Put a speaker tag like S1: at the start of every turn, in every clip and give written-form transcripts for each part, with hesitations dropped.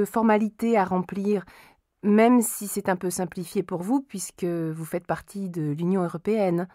S1: quelques formalités à remplir, même si c'est un peu simplifié pour vous, puisque vous faites partie de l'Union européenne.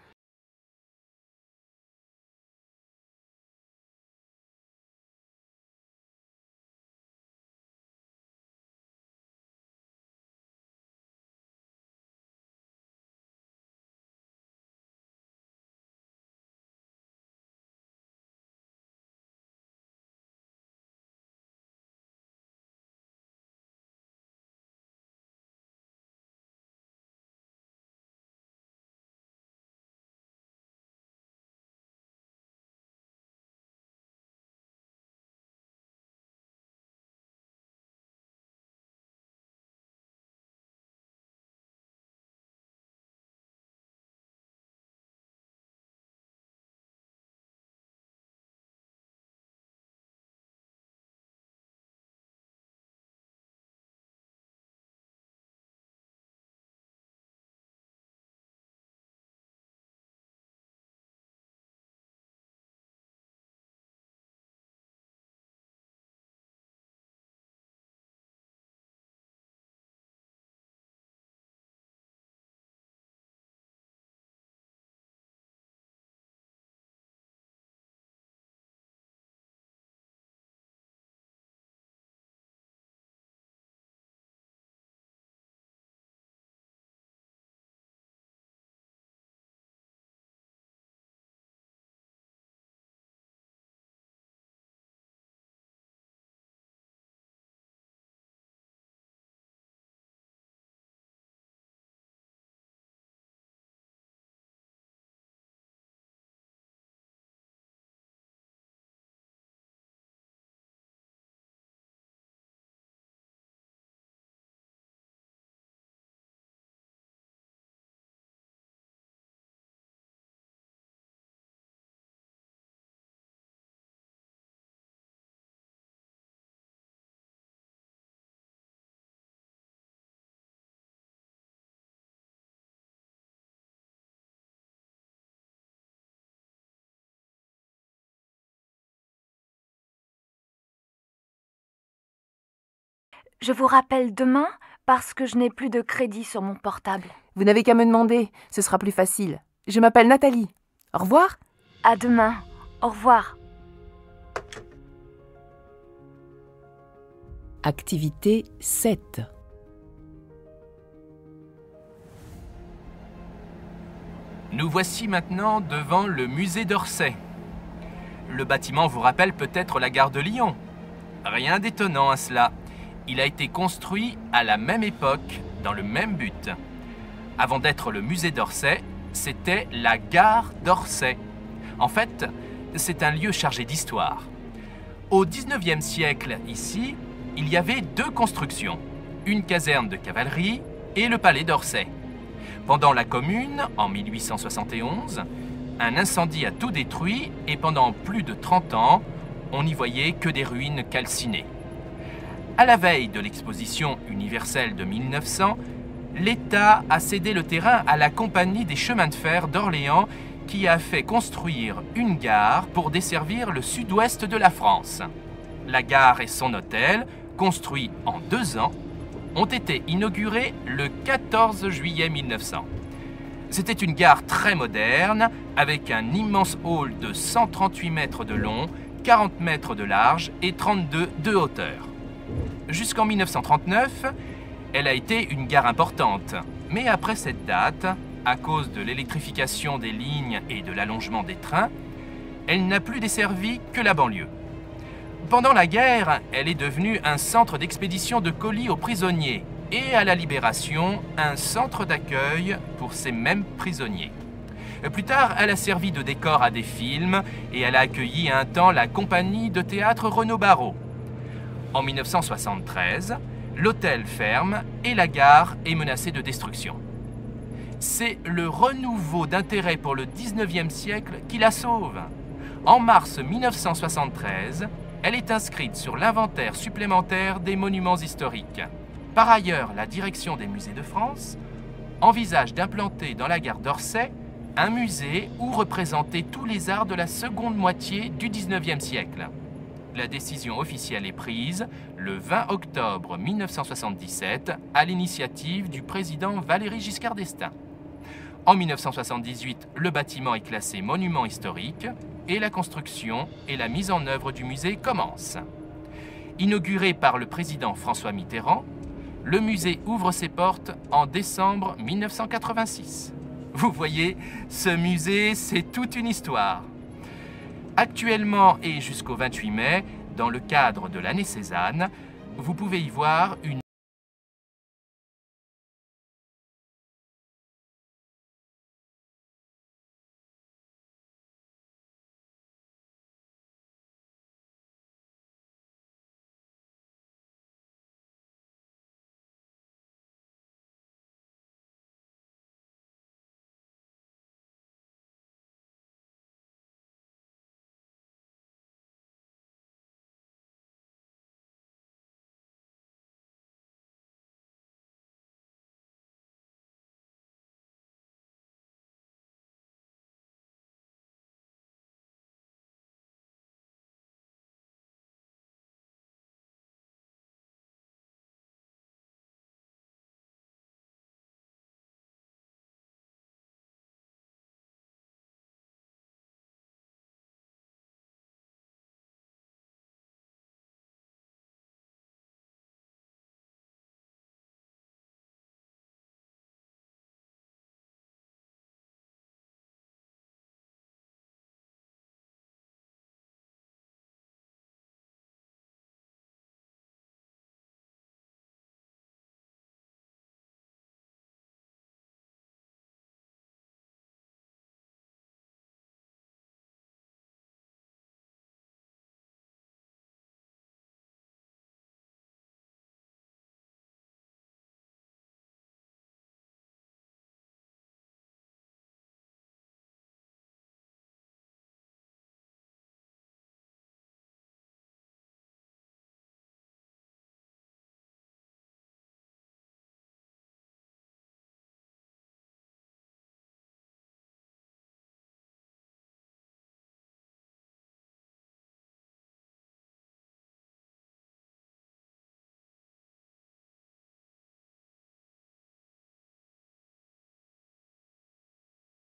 S2: Je vous rappelle demain parce que je n'ai plus de crédit sur mon portable.
S1: Vous n'avez qu'à me demander, ce sera plus facile. Je m'appelle Nathalie. Au revoir.
S2: À demain. Au revoir.
S1: Activité 7.
S3: Nous voici maintenant devant le musée d'Orsay. Le bâtiment vous rappelle peut-être la gare de Lyon. Rien d'étonnant à cela. Il a été construit à la même époque, dans le même but. Avant d'être le musée d'Orsay, c'était la gare d'Orsay. En fait, c'est un lieu chargé d'histoire. Au XIXe siècle, ici, il y avait deux constructions, une caserne de cavalerie et le palais d'Orsay. Pendant la Commune, en 1871, un incendie a tout détruit et pendant plus de 30 ans, on n'y voyait que des ruines calcinées. À la veille de l'exposition universelle de 1900, l'État a cédé le terrain à la Compagnie des chemins de fer d'Orléans qui a fait construire une gare pour desservir le sud-ouest de la France. La gare et son hôtel, construits en 2 ans, ont été inaugurés le 14 juillet 1900. C'était une gare très moderne, avec un immense hall de 138 mètres de long, 40 mètres de large et 32 de hauteur. Jusqu'en 1939, elle a été une gare importante. Mais après cette date, à cause de l'électrification des lignes et de l'allongement des trains, elle n'a plus desservi que la banlieue. Pendant la guerre, elle est devenue un centre d'expédition de colis aux prisonniers et à la Libération, un centre d'accueil pour ces mêmes prisonniers. Plus tard, elle a servi de décor à des films et elle a accueilli un temps la compagnie de théâtre Renaud Barreau. En 1973, l'hôtel ferme et la gare est menacée de destruction. C'est le renouveau d'intérêt pour le 19e siècle qui la sauve. En mars 1973, elle est inscrite sur l'inventaire supplémentaire des monuments historiques. Par ailleurs, la direction des musées de France envisage d'implanter dans la gare d'Orsay un musée où représenter tous les arts de la seconde moitié du 19e siècle. La décision officielle est prise le 20 octobre 1977 à l'initiative du président Valéry Giscard d'Estaing. En 1978, le bâtiment est classé monument historique et la construction et la mise en œuvre du musée commencent. Inauguré par le président François Mitterrand, le musée ouvre ses portes en décembre 1986. Vous voyez, ce musée, c'est toute une histoire. Actuellement et jusqu'au 28 mai, dans le cadre de l'année Cézanne, vous pouvez y voir une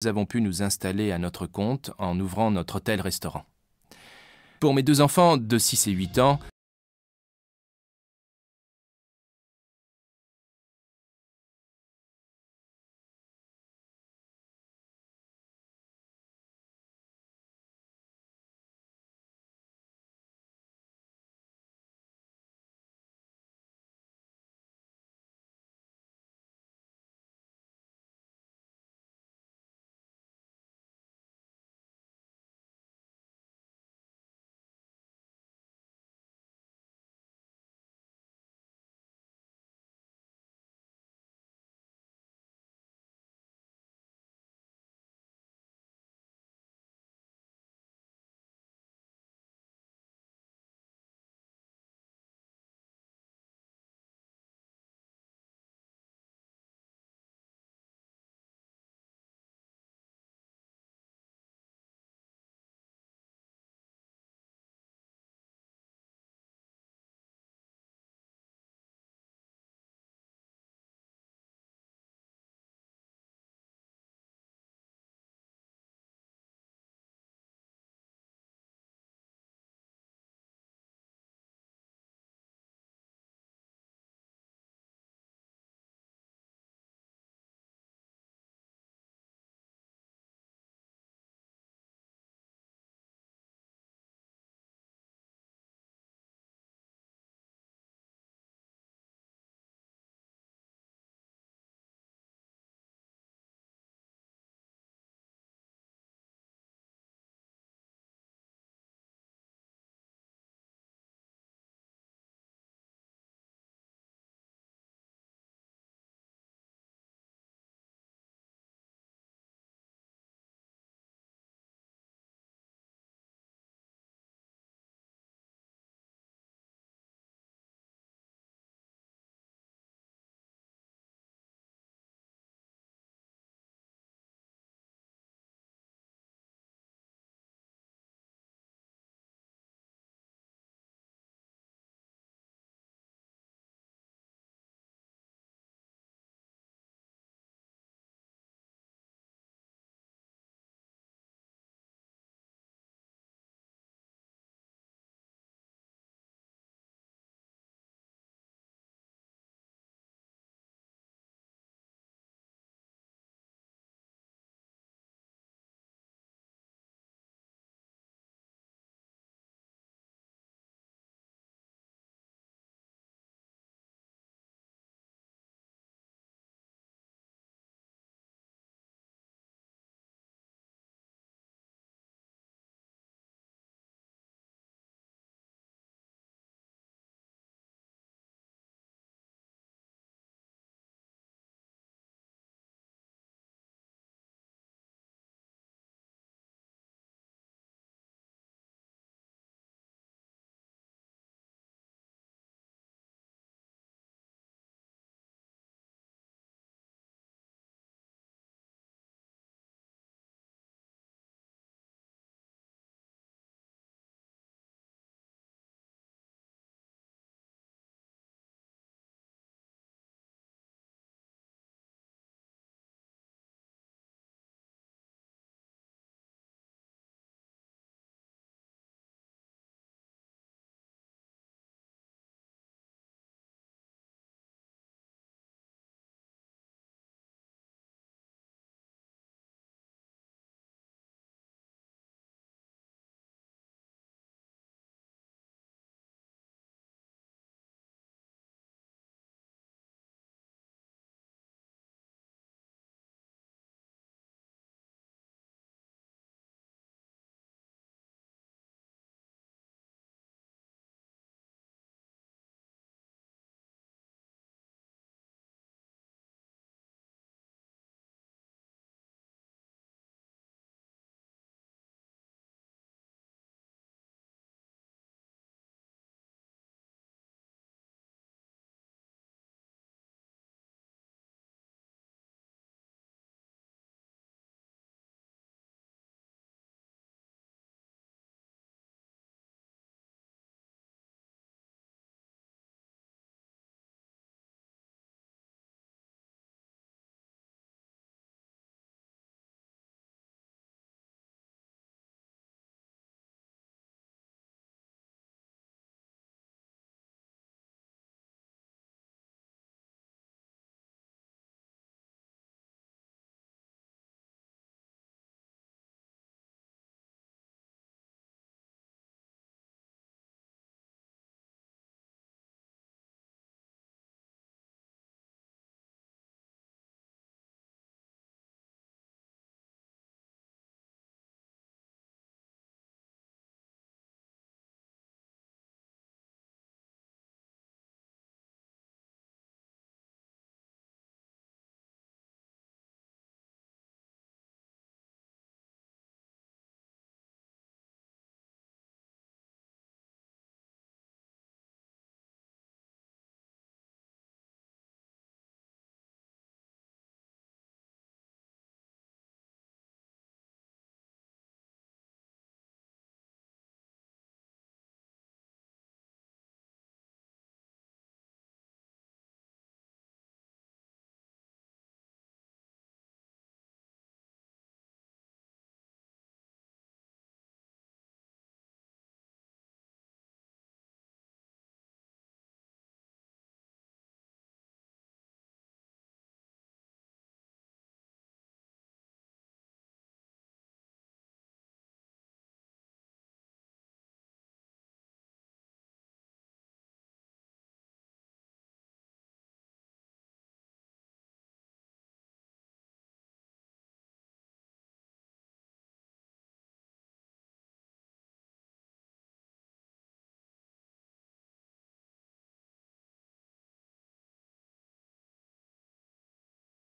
S3: nous avons pu nous installer à notre compte en ouvrant notre hôtel-restaurant. Pour mes 2 enfants de 6 et 8 ans,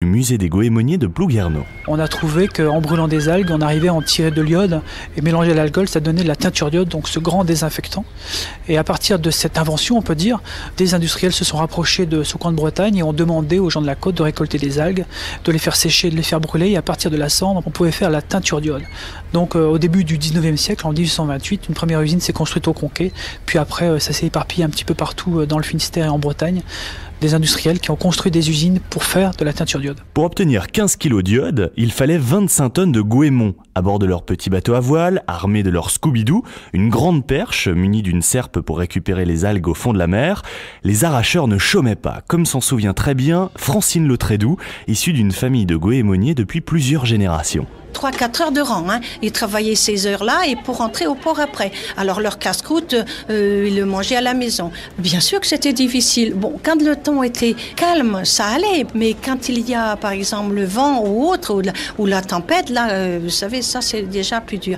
S4: musée des goémoniers de Plouguerneau.
S5: On a trouvé qu'en brûlant des algues, on arrivait à en tirer de l'iode et mélanger à l'alcool, ça donnait de la teinture d'iode, donc ce grand désinfectant. Et à partir de cette invention, on peut dire, des industriels se sont rapprochés de ce coin de Bretagne et ont demandé aux gens de la côte de récolter des algues, de les faire sécher, de les faire brûler, et à partir de la cendre, on pouvait faire la teinture d'iode. Donc au début du 19e siècle, en 1828, une première usine s'est construite au Conquet, puis après ça s'est éparpillé un petit peu partout dans le Finistère et en Bretagne. Des industriels qui ont construit des usines pour faire de la teinture d'iode.
S4: Pour obtenir 15 kg d'iode, il fallait 25 tonnes de goémons à bord de leur petit bateau à voile, armés de leur Scooby-Doo, une grande perche munie d'une serpe pour récupérer les algues au fond de la mer. Les arracheurs ne chômaient pas, comme s'en souvient très bien Francine Lautrédoux, issue d'une famille de goémoniers depuis plusieurs générations.
S6: 3-4 heures de rang. Ils travaillaient ces heures-là et pour rentrer au port après. Alors leur casse-croûte, ils le mangeaient à la maison. Bien sûr que c'était difficile. Bon, quand le temps était calme, ça allait. Mais quand il y a, par exemple, le vent ou autre, ou la tempête, là, vous savez, ça, c'est déjà plus dur.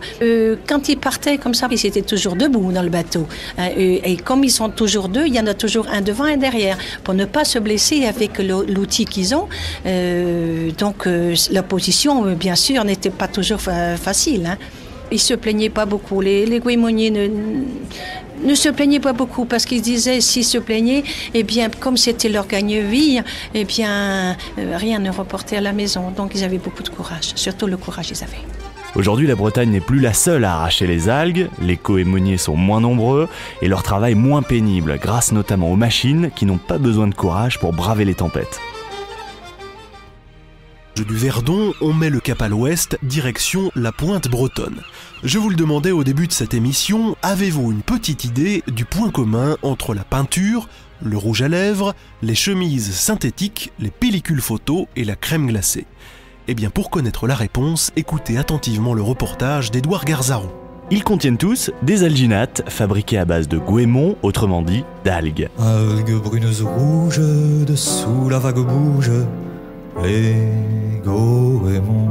S6: Quand ils partaient comme ça, ils étaient toujours debout dans le bateau. Et comme ils sont toujours deux, il y en a toujours un devant et un derrière, pour ne pas se blesser avec l'outil qu'ils ont. Donc, la position, bien sûr, n'était pas toujours facile. Ils se plaignaient pas beaucoup. Les goémoniers ne se plaignaient pas beaucoup parce qu'ils disaient s'ils se plaignaient, eh bien, comme c'était leur gagne-vie, eh bien, rien ne reportait à la maison. Donc, ils avaient beaucoup de courage. Surtout le courage, ils avaient.
S4: Aujourd'hui, la Bretagne n'est plus la seule à arracher les algues, les goémoniers sont moins nombreux et leur travail moins pénible, grâce notamment aux machines qui n'ont pas besoin de courage pour braver les tempêtes.
S7: Du Verdon, on met le cap à l'ouest, direction la pointe bretonne. Je vous le demandais au début de cette émission, avez-vous une petite idée du point commun entre la peinture, le rouge à lèvres, les chemises synthétiques, les pellicules photos et la crème glacée? Eh bien, pour connaître la réponse, écoutez attentivement le reportage d'Édouard Garzaron.
S4: Ils contiennent tous des alginates fabriqués à base de goémons, autrement dit d'algues.
S8: Algues brunes ou rouges, dessous la vague bouge, les goémons.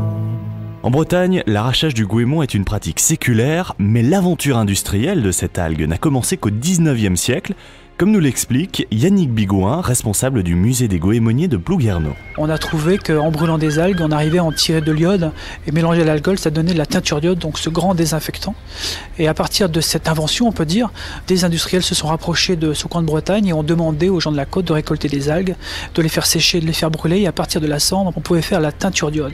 S4: En Bretagne, l'arrachage du goémon est une pratique séculaire, mais l'aventure industrielle de cette algue n'a commencé qu'au 19e siècle, comme nous l'explique Yannick Bigouin, responsable du musée des goémoniers de Plouguerneau.
S5: On a trouvé qu'en brûlant des algues, on arrivait à en tirer de l'iode et mélanger à l'alcool, ça donnait de la teinture d'iode, donc ce grand désinfectant. Et à partir de cette invention, on peut dire, des industriels se sont rapprochés de ce coin de Bretagne et ont demandé aux gens de la côte de récolter des algues, de les faire sécher, de les faire brûler, et à partir de la cendre, on pouvait faire la teinture d'iode.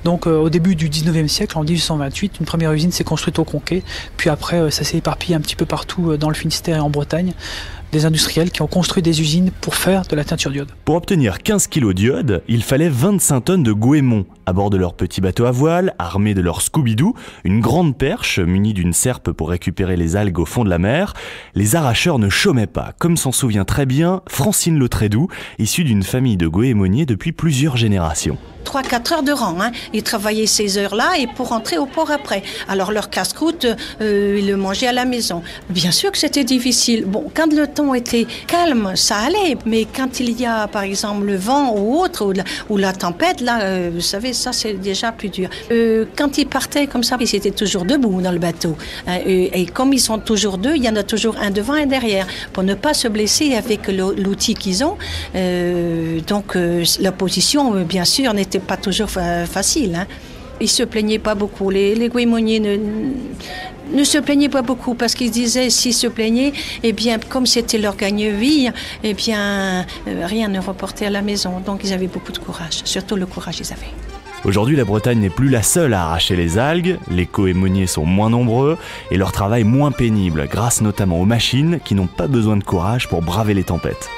S5: Donc au début du 19e siècle, en 1828, une première usine s'est construite au Conquet, puis après ça s'est éparpillé un petit peu partout dans le Finistère et en Bretagne. Des industriels qui ont construit des usines pour faire de la teinture d'iode.
S4: Pour obtenir 15 kg d'iode, il fallait 25 tonnes de goémons à bord de leur petit bateau à voile, armés de leur Scooby-Doo, une grande perche munie d'une serpe pour récupérer les algues au fond de la mer. Les arracheurs ne chômaient pas, comme s'en souvient très bien Francine Lautrédoux, issue d'une famille de goémoniers depuis plusieurs générations.
S6: 3-4 heures de rang. Ils travaillaient ces heures-là et pour rentrer au port après. Alors leur casse-croûte, ils le mangeaient à la maison. Bien sûr que c'était difficile. Bon, quand le temps était calme, ça allait. Mais quand il y a, par exemple, le vent ou autre, ou la tempête, là, vous savez, ça, c'est déjà plus dur. Quand ils partaient comme ça, ils étaient toujours debout dans le bateau. Et comme ils sont toujours deux, il y en a toujours un devant et un derrière, pour ne pas se blesser avec l'outil qu'ils ont. Donc, la position, bien sûr, n'était pas toujours facile. Ils se plaignaient pas beaucoup. Les goémoniers ne se plaignaient pas beaucoup parce qu'ils disaient s'ils se plaignaient, eh bien, comme c'était leur gagne-vie, eh bien, rien ne reportait à la maison. Donc, ils avaient beaucoup de courage. Surtout le courage, ils avaient.
S4: Aujourd'hui, la Bretagne n'est plus la seule à arracher les algues, les goémoniers sont moins nombreux et leur travail moins pénible, grâce notamment aux machines qui n'ont pas besoin de courage pour braver les tempêtes.